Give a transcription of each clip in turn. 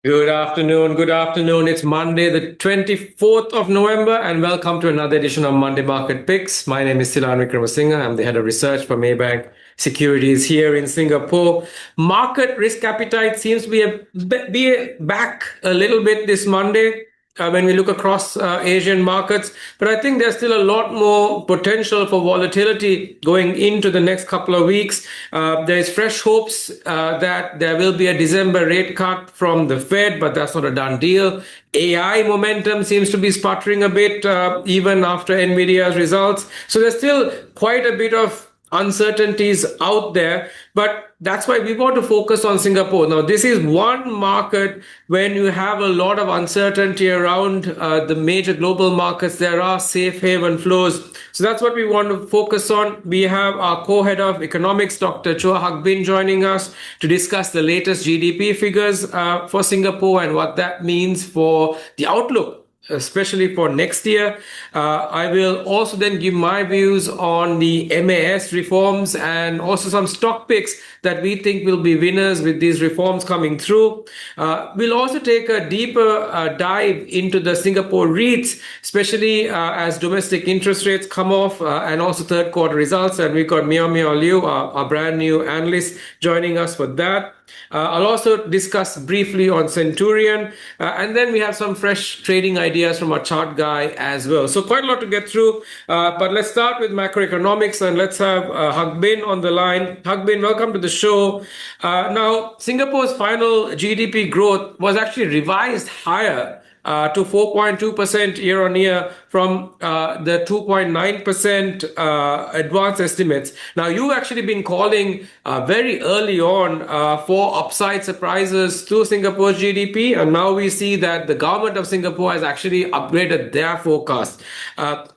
Good afternoon. Good afternoon. It's Monday, the 24th of November, and welcome to another edition of Monday Market Picks. My name is Silan Wickramasinghe. I'm the head of research for Maybank Securities here in Singapore. Market risk appetite seems to be back a little bit this Monday. When we look across Asian markets. But I think there's still a lot more potential for volatility going into the next couple of weeks. There's fresh hopes that there will be a December rate cut from the Fed, but that's not a done deal. AI momentum seems to be sputtering a bit even after NVIDIA's results. So there's still quite a bit of uncertainties out there, but that's why we want to focus on Singapore. Now, this is one market when you have a lot of uncertainty around the major global markets. There are safe haven flows. So that's what we want to focus on. We have our co-head of economics, Dr. Chua Hak Bin, joining us to discuss the latest GDP figures for Singapore and what that means for the outlook, especially for next year. I will also then give my views on the MAS reforms and also some stock picks that we think will be winners with these reforms coming through. We'll also take a deeper dive into the Singapore REITs, especially as domestic interest rates come off and also third quarter results. And we've got Miao Liu, our brand new analyst, joining us for that. I'll also discuss briefly on Centurion, and then we have some fresh trading ideas from our chart guy as well. So quite a lot to get through, but let's start with macroeconomics, and let's have Hak Bin on the line. Hak Bin, welcome to the show. Now, Singapore's final GDP growth was actually revised higher to 4.2% year on year from the 2.9% advanced estimates. Now, you've actually been calling very early on for upside surprises to Singapore's GDP, and now we see that the government of Singapore has actually upgraded their forecast.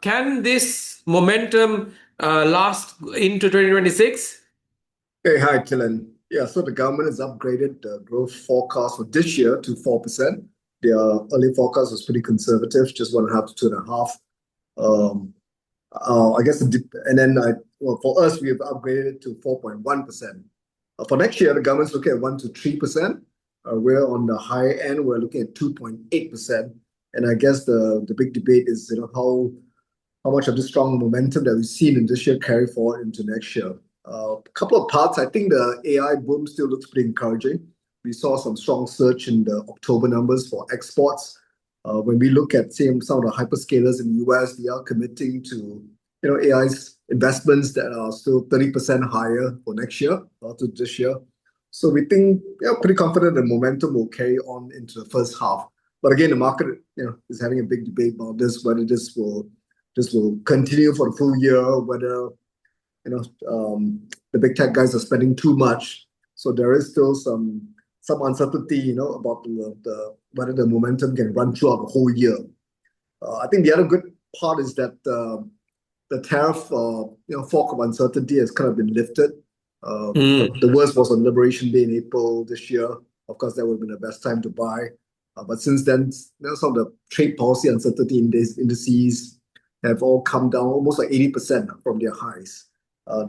Can this momentum last into 2026? Hey, hi, Tilan. Yeah, so the government has upgraded the growth forecast for this year to 4%. Their early forecast was pretty conservative, just 1.5 to 2.5. I guess, for us, we have upgraded it to 4.1%. For next year, the government's looking at 1 to 3%. We're on the high end. We're looking at 2.8%. And I guess the big debate is, how much of the strong momentum that we've seen in this year carry forward into next year. A couple of parts. I think the AI boom still looks pretty encouraging. We saw some strong surge in the October numbers for exports. When we look at some of the hyperscalers in the US, they are committing to AI's investments that are still 30% higher for next year relative to this year. So we think pretty confident the momentum will carry on into the first half. But again, the market is having a big debate about this, whether this will continue for the full year, whether the big tech guys are spending too much. So there is still some uncertainty, about whether the momentum can run throughout the whole year. I think the other good part is that the tariff fog of uncertainty has kind of been lifted. The worst was on Liberation Day in April this year. Of course, that would have been the best time to buy. But since then, some of the trade policy uncertainty indices have all come down almost like 80% from their highs.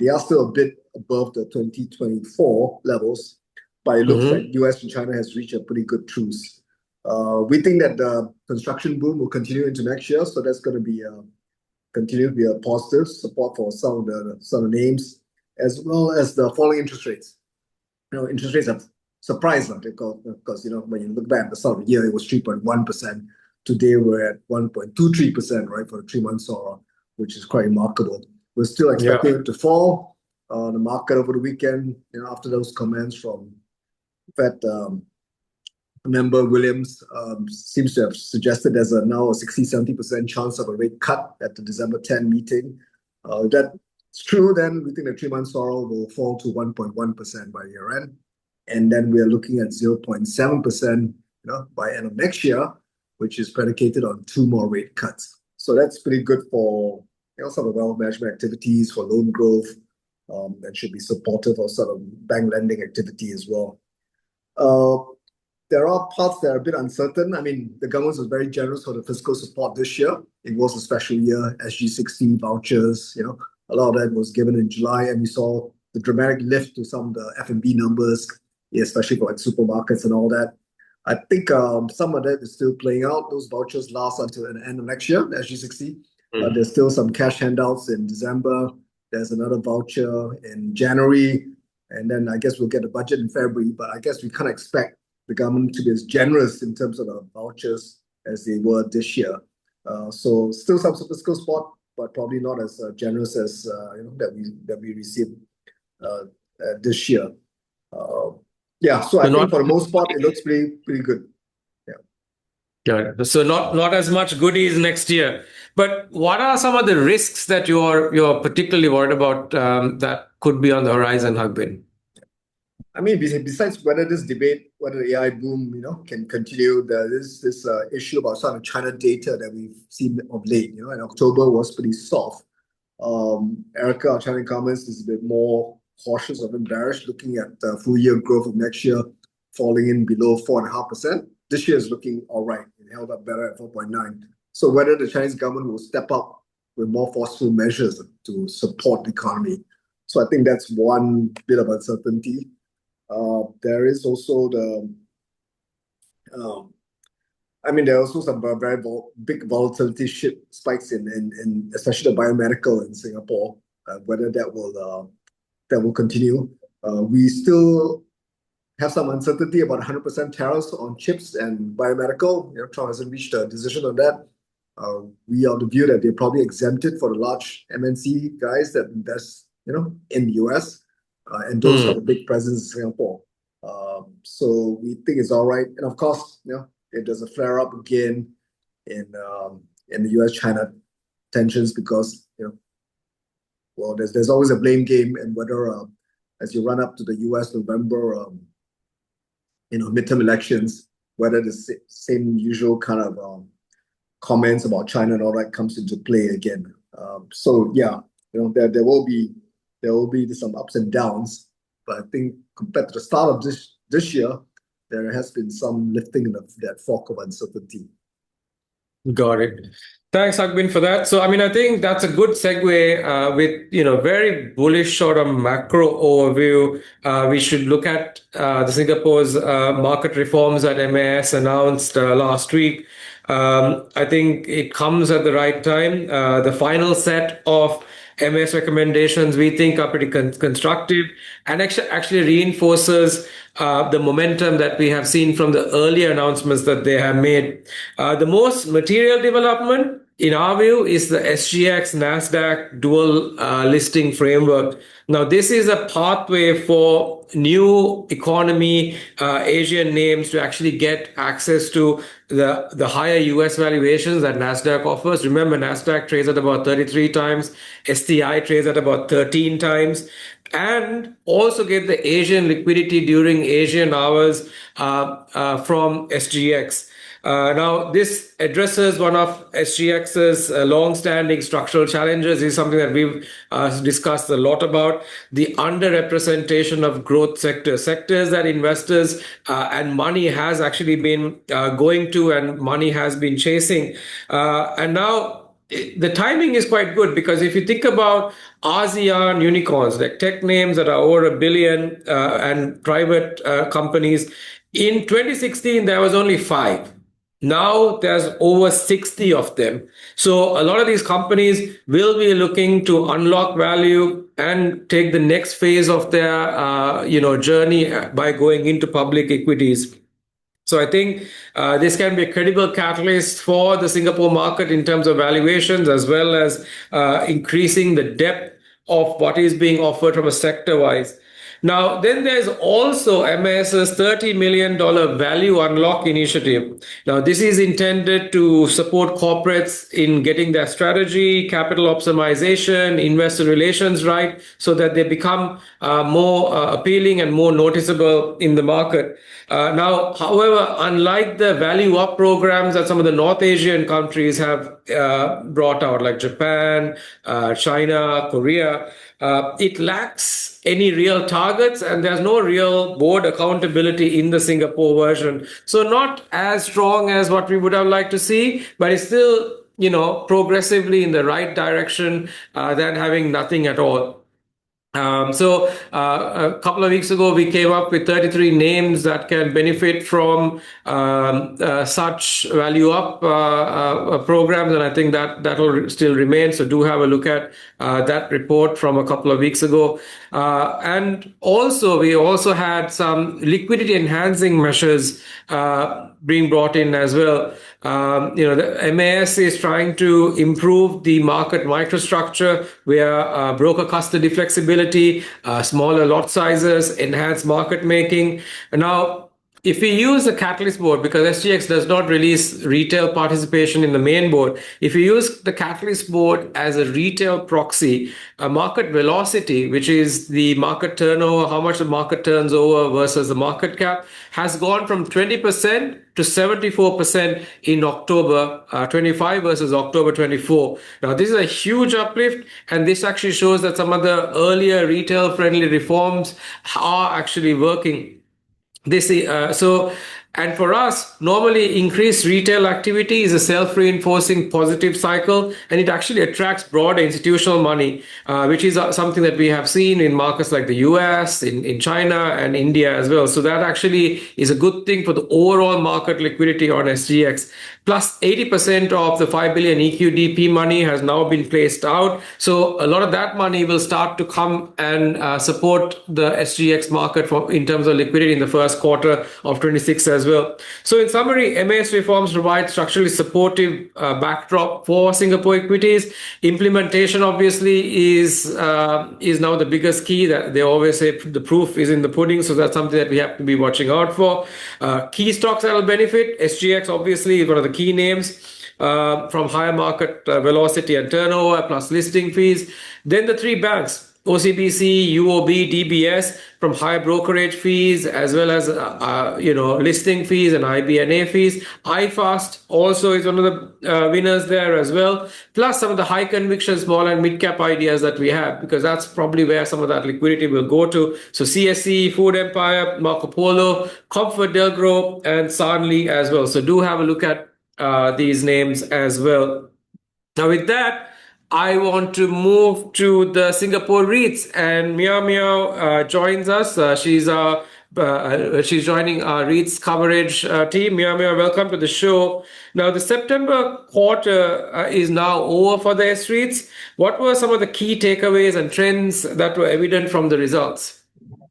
They are still a bit above the 2024 levels, but it looks like US and China has reached a pretty good truce. We think that the construction boom will continue into next year, so that's going to continue to be a positive support for some of the names, as well as the falling interest rates. Interest rates have surprised them because when you look back at the start of the year, it was 3.1%. Today we're at 1.23%, right, for the 3-month SORA, which is quite remarkable. We're still expecting it to fall. The market over the weekend, after those comments from Fed member Williams, seems to have suggested there's now a 60-70% chance of a rate cut at the December 10 meeting. If that's true, then we think the 3-month SORA will fall to 1.1% by year end. And then we are looking at 0.7% by end of next year, which is predicated on 2 more rate cuts. So that's pretty good for some of the wealth management activities, for loan growth, and should be supportive of sort of bank lending activity as well. There are parts that are a bit uncertain. I mean, the government was very generous for the fiscal support this year. It was a special year, SG16 vouchers, a lot of that was given in July, and we saw the dramatic lift to some of the F&B numbers, especially for like supermarkets and all that. I think some of that is still playing out. Those vouchers last until the end of next year, the SG60. There's still some cash handouts in December. There's another voucher in January. And then I guess we'll get a budget in February. But I guess we can't expect the government to be as generous in terms of the vouchers as they were this year. So still some fiscal support, but probably not as generous as that we received this year. Yeah, so I think for the most part, it looks pretty good. Yeah. So not as much goodies next year. But what are some of the risks that you're particularly worried about that could be on the horizon, Hagbin? I mean, besides whether this debate, whether the AI boom, can continue, there is this issue about some of China data that we've seen of late. And October was pretty soft. Erica, our China economist, is a bit more cautious or bearish, looking at the full year growth of next year falling in below 4.5%. This year is looking all right. It held up better at 4.9. So whether the Chinese government will step up with more forceful measures to support the economy. So I think that's one bit of uncertainty. There is also there are also some very big volatility spikes in especially the biomedical in Singapore. Whether that will continue. We still have some uncertainty about 100% tariffs on chips and biomedical. Trump hasn't reached a decision on that. We are of the view that they're probably exempted for the large MNC guys that invest, in the US, and those have a big presence in Singapore. So we think it's all right. And of course, if there's a flare up again in the US-China tensions, because there's always a blame game, and whether as you run up to the US November midterm elections, whether the same usual kind of comments about China and all that comes into play again. So yeah, there will be some ups and downs, but I think compared to the start of this year, there has been some lifting of that fog of uncertainty. Got it. Thanks, Hagbin, for that. So, I think that's a good segue with, very bullish sort of macro overview. We should look at the Singapore's market reforms that MAS announced last week. I think it comes at the right time. The final set of MAS recommendations we think are pretty constructive and actually reinforces the momentum that we have seen from the earlier announcements that they have made. The most material development, in our view, is the SGX NASDAQ dual listing framework. Now, this is a pathway for new economy Asian names to actually get access to the higher US valuations that NASDAQ offers. Remember, NASDAQ trades at about 33 times, STI trades at about 13 times. And also get the Asian liquidity during Asian hours from SGX. Now, this addresses one of SGX's long-standing structural challenges. This is something that we've discussed a lot about, the underrepresentation of growth sectors that investors and money has actually been going to and money has been chasing. And now, the timing is quite good, because if you think about ASEAN unicorns, like tech names that are over $1 billion and private companies, in 2016, there was only 5. Now there's over 60 of them. So a lot of these companies will be looking to unlock value and take the next phase of their journey by going into public equities. So I think this can be a credible catalyst for the Singapore market in terms of valuations, as well as increasing the depth of what is being offered from a sector-wise. Now, then there's also MAS's $30 million value unlock initiative. Now, this is intended to support corporates in getting their strategy, capital optimization, investor relations right, so that they become more appealing and more noticeable in the market. Now, however, unlike the value up programs that some of the North Asian countries have brought out, like Japan, China, Korea, it lacks any real targets, and there's no real board accountability in the Singapore version. So not as strong as what we would have liked to see, but it's still, progressively in the right direction than having nothing at all. A couple of weeks ago, we came up with 33 names that can benefit from such value up programs, and I think that will still remain. So do have a look at that report from a couple of weeks ago. And also, we also had some liquidity enhancing measures being brought in as well. The MAS is trying to improve the market microstructure where broker custody flexibility, smaller lot sizes, enhanced market making. Now, if we use the Catalyst board, because SGX does not release retail participation in the main board, if you use the Catalyst board as a retail proxy, market velocity, which is the market turnover, how much the market turns over versus the market cap, has gone from 20% to 74% in October 25 versus October 24. Now, this is a huge uplift, and this actually shows that some of the earlier retail-friendly reforms are actually working. And for us, normally increased retail activity is a self-reinforcing positive cycle, and it actually attracts broader institutional money, which is something that we have seen in markets like the US, in China, and India as well. So that actually is a good thing for the overall market liquidity on SGX. Plus 80% of the 5 billion EQDP money has now been placed out. So a lot of that money will start to come and support the SGX market in terms of liquidity in the first quarter of 26 as well. So in summary, MAS reforms provide structurally supportive backdrop for Singapore equities. Implementation obviously is now the biggest key. That they always say the proof is in the pudding. So that's something that we have to be watching out for. Key stocks that will benefit. SGX obviously is one of the key names from higher market velocity and turnover plus listing fees. Then the three banks, OCBC, UOB, DBS, from higher brokerage fees as well as listing fees and IBNA fees. iFast also is one of the winners there as well. Plus some of the high conviction small and mid cap ideas that we have, because that's probably where some of that liquidity will go to. So CSC, Food Empire, Marco Polo, Comfort Delgro, and Sanli as well. So do have a look at these names as well. Now with that, I want to move to the Singapore REITs, and Meow Meow joins us. She's joining our REITs coverage team. Meow Meow, welcome to the show. Now, the September quarter is now over for the S REITs. What were some of the key takeaways and trends that were evident from the results?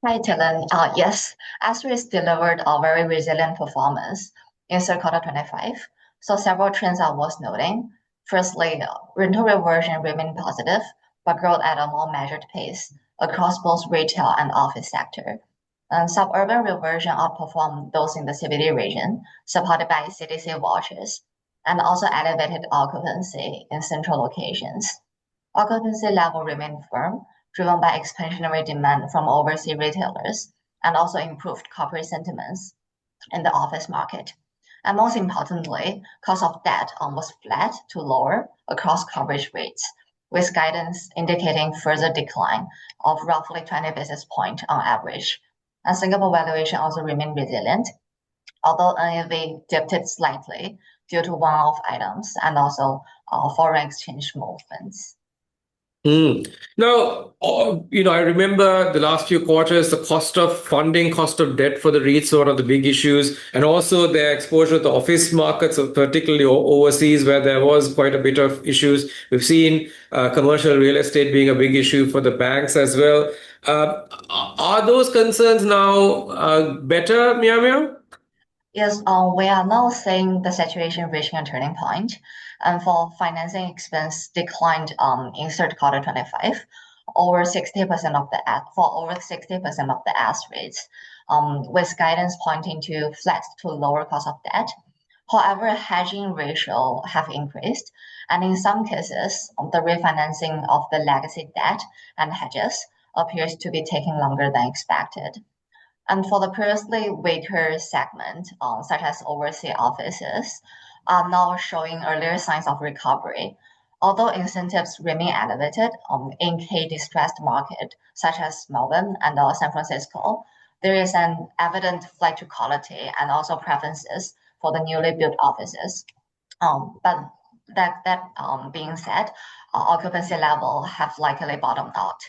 Hi, Dylan. Yes, S REITs delivered a very resilient performance in third quarter 25. So several trends are worth noting. Firstly, rental reversion remained positive, but growth at a more measured pace across both retail and office sector. Suburban reversion outperformed those in the CBD region, supported by CDC vouchers, and also elevated occupancy in central locations. Occupancy level remained firm, driven by expansionary demand from overseas retailers, and also improved corporate sentiments in the office market. And most importantly, cost of debt was flat to lower across coverage rates, with guidance indicating further decline of roughly 20 basis points on average. And Singapore valuation also remained resilient, although NAV dipped slightly due to one-off items and also foreign exchange movements. Now, I remember the last few quarters, the cost of funding, cost of debt for the REITs were one of the big issues, and also their exposure to office markets, particularly overseas, where there was quite a bit of issues. We've seen commercial real estate being a big issue for the banks as well. Are those concerns now better, Meow Meow? Yes, we are now seeing the situation reaching a turning point, and for financing expense declined in third quarter 25, over 60% of the S rates, with guidance pointing to flat to lower cost of debt. However, hedging ratio have increased, and in some cases, the refinancing of the legacy debt and hedges appears to be taking longer than expected. And for the previously weaker segment, such as overseas offices, are now showing earlier signs of recovery. Although incentives remain elevated in key distressed market, such as Melbourne and San Francisco, there is an evident flight to quality and also preferences for the newly built offices. But that being said, occupancy level have likely bottomed out.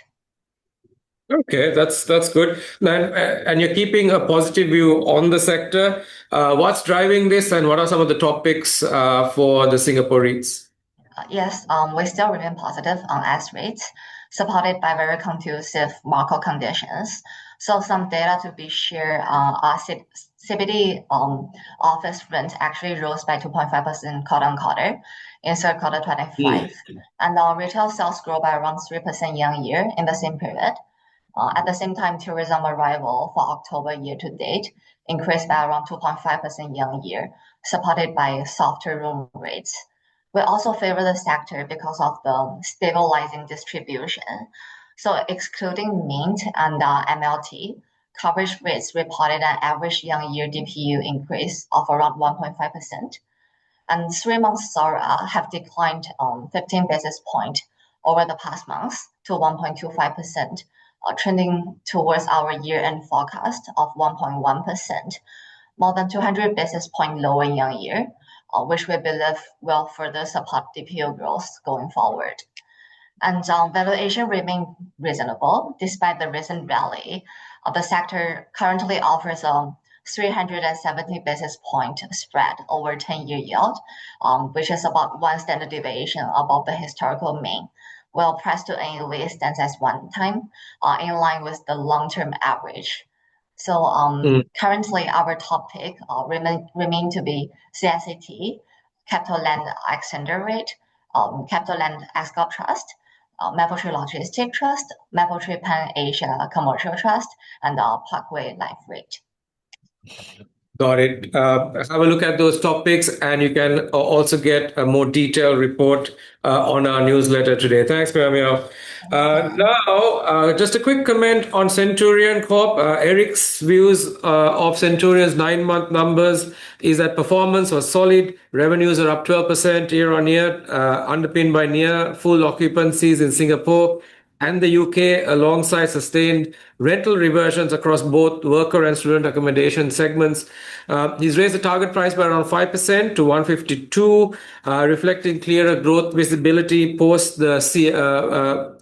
Okay, that's good. And you're keeping a positive view on the sector. What's driving this, and what are some of the topics for the Singapore REITs? Yes, we still remain positive on S rates, supported by very conducive market conditions. So some data to be shared, our CBD office rent actually rose by 2.5% quarter on quarter in third quarter 25. And our retail sales grew by around 3% year on year in the same period. At the same time, tourism arrival for October year to date increased by around 2.5% year on year, supported by softer room rates. We also favor the sector because of the stabilizing distribution. So excluding Mint and MLT, coverage rates reported an average year-on-year DPU increase of around 1.5%. And 3 month SORA have declined 15 basis points over the past months to 1.25%, trending towards our year-end forecast of 1.1%, more than 200 basis point lower year-on-year, which we believe will further support DPU growth going forward. And valuation remain reasonable despite the recent rally. The sector currently offers a 370 basis point spread over 10-year yield, which is about one standard deviation above the historical mean. While price to NAV stands as 1 time, in line with the long-term average. So currently our top pick remain to be CSCT, Capital Land Accelerate, Capital Land Escort Trust, Mapletree Logistic Trust, Mapletree Pan Asia Commercial Trust, and Parkway Life REIT. Got it. Have a look at those topics, and you can also get a more detailed report on our newsletter today. Thanks, Miriam. Now, just a quick comment on Centurion Corp. Eric's views of Centurion's 9-month numbers is that performance was solid. Revenues are up 12% year on year, underpinned by near full occupancies in Singapore and the UK, alongside sustained rental reversions across both worker and student accommodation segments. He's raised the target price by around 5% to 152, reflecting clearer growth visibility post the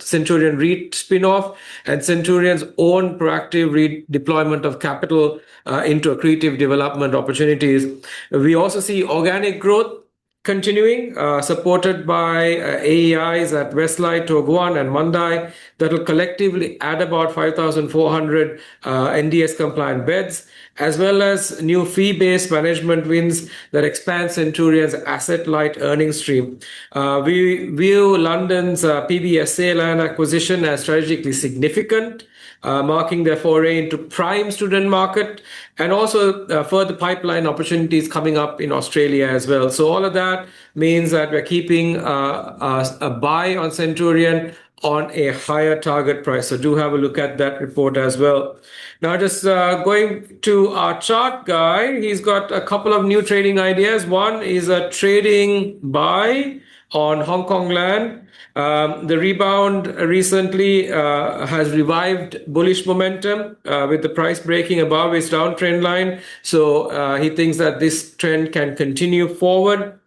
Centurion REIT spin-off and Centurion's own proactive redeployment of capital into accretive development opportunities. We also see organic growth continuing, supported by AEIs at Westlight, Toh Guan, and Mandai, that will collectively add about 5,400 NDS compliant beds, as well as new fee-based management wins that expand Centurion's asset-light earnings stream. We view London's PBSA land acquisition as strategically significant, marking their foray into prime student market, and also further pipeline opportunities coming up in Australia as well. So all of that means that we're keeping a buy on Centurion on a higher target price. So do have a look at that report as well. Now, just going to our chart guy, he's got a couple of new trading ideas. One is a trading buy on Hong Kong land. The rebound recently has revived bullish momentum with the price breaking above its downtrend line. So he thinks that this trend can continue forward.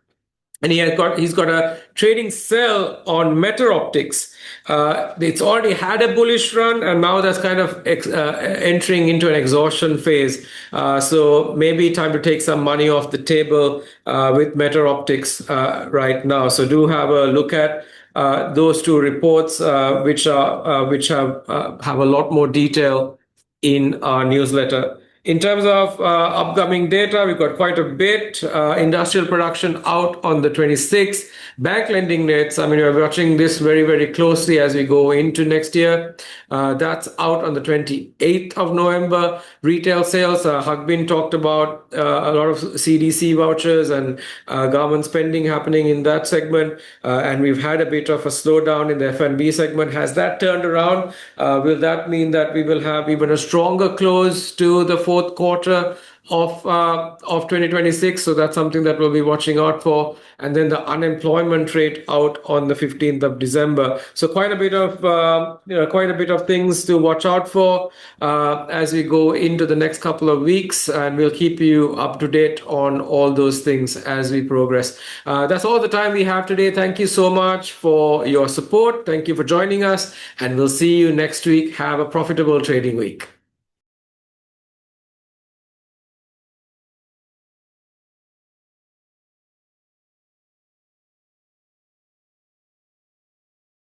And he's got a trading sell on Metaoptics. It's already had a bullish run, and now that's kind of entering into an exhaustion phase. So maybe time to take some money off the table with Metaoptics right now. So do have a look at those two reports, which have a lot more detail in our newsletter. In terms of upcoming data, we've got quite a bit. Industrial production out on the 26th. Bank lending rates, I mean, we're watching this very, very closely as we go into next year. That's out on the 28th of November. Retail sales, Hak Bin talked about a lot of CDC vouchers and government spending happening in that segment. And we've had a bit of a slowdown in the F&B segment. Has that turned around? Will that mean that we will have even a stronger close to the fourth quarter? of 2026. So that's something that we'll be watching out for. And then the unemployment rate out on the 15th of December. So quite a bit of things to watch out for as we go into the next couple of weeks, and we'll keep you up to date on all those things as we progress. That's all the time we have today. Thank you so much for your support. Thank you for joining us, and we'll see you next week. Have a profitable trading week.